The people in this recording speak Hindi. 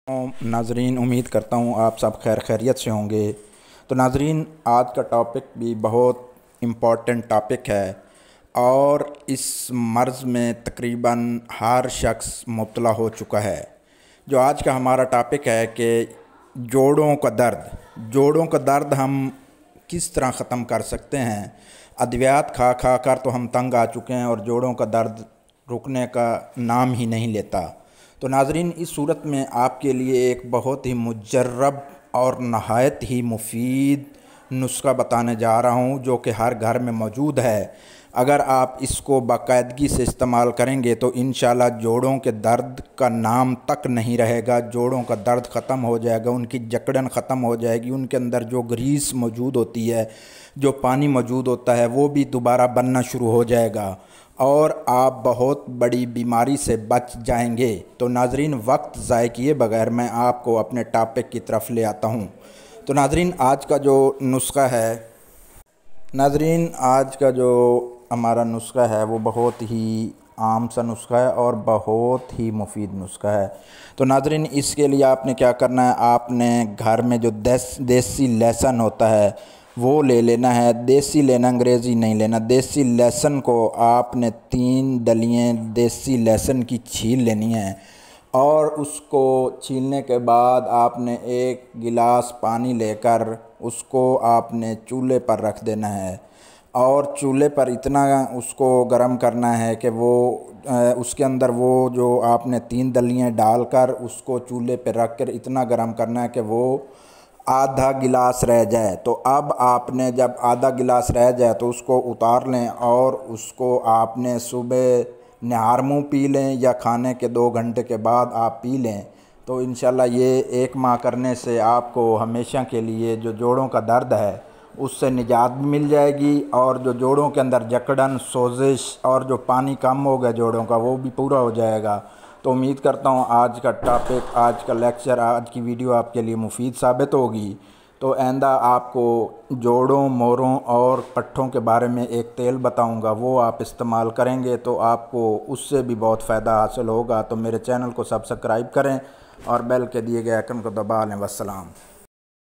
नाजरीन, उम्मीद करता हूँ आप सब खैर खैरियत से होंगे। तो नाजरीन, आज का टॉपिक भी बहुत इम्पॉर्टेंट टॉपिक है और इस मर्ज़ में तकरीबन हर शख्स मुब्तला हो चुका है। जो आज का हमारा टॉपिक है कि जोड़ों का दर्द हम किस तरह ख़त्म कर सकते हैं। अद्वियात खा खा कर तो हम तंग आ चुके हैं और जोड़ों का दर्द रुकने का नाम ही नहीं लेता। तो नाज़रीन, इस सूरत में आपके लिए एक बहुत ही मुजर्रब और नहायत ही मुफीद नुस्ख़ा बताने जा रहा हूँ, जो कि हर घर में मौजूद है। अगर आप इसको बाकायदगी से इस्तेमाल करेंगे तो इंशाल्लाह जोड़ों के दर्द का नाम तक नहीं रहेगा। जोड़ों का दर्द ख़त्म हो जाएगा, उनकी जकड़न ख़त्म हो जाएगी, उनके अंदर जो ग्रीस मौजूद होती है, जो पानी मौजूद होता है, वो भी दोबारा बनना शुरू हो जाएगा और आप बहुत बड़ी बीमारी से बच जाएंगे। तो नाज़रीन, वक्त ज़ाय किए बगैर मैं आपको अपने टॉपिक की तरफ ले आता हूँ। तो नाज़रीन, आज का जो हमारा नुस्ख़ा है वो बहुत ही आम सा नुस्ख़ा है और बहुत ही मुफीद नुस्ख़ा है। तो नाज़रीन, इसके लिए आपने क्या करना है, आपने घर में जो देसी लहसुन होता है वो ले लेना है। देसी लेना, अंग्रेज़ी नहीं लेना। देसी लहसुन को आपने 3 डलियाँ देसी लहसुन की छील लेनी है और उसको छीलने के बाद आपने 1 गिलास पानी लेकर उसको आपने चूल्हे पर रख देना है और चूल्हे पर इतना उसको गर्म करना है कि वो उसके अंदर वो जो आपने 3 डलियाँ डालकर उसको चूल्हे पर रख कर इतना गर्म करना है कि वो आधा गिलास रह जाए। तो अब आपने जब आधा गिलास रह जाए तो उसको उतार लें और उसको आपने सुबह नहार मुँह पी लें या खाने के 2 घंटे के बाद आप पी लें। तो इंशाल्लाह ये 1 माह करने से आपको हमेशा के लिए जो जोड़ों का दर्द है उससे निजात भी मिल जाएगी और जो जोड़ों के अंदर जकड़न, सोजिश और जो पानी कम हो गया जोड़ों का, वो भी पूरा हो जाएगा। तो उम्मीद करता हूँ आज का टॉपिक, आज का लेक्चर, आज की वीडियो आपके लिए मुफीद साबित होगी। तो आइंदा आपको जोड़ों, मोरों और पट्ठों के बारे में एक तेल बताऊंगा, वो आप इस्तेमाल करेंगे तो आपको उससे भी बहुत फ़ायदा हासिल होगा। तो मेरे चैनल को सब्सक्राइब करें और बेल के दिए गए आइकन को दबा लें। वस्सलाम।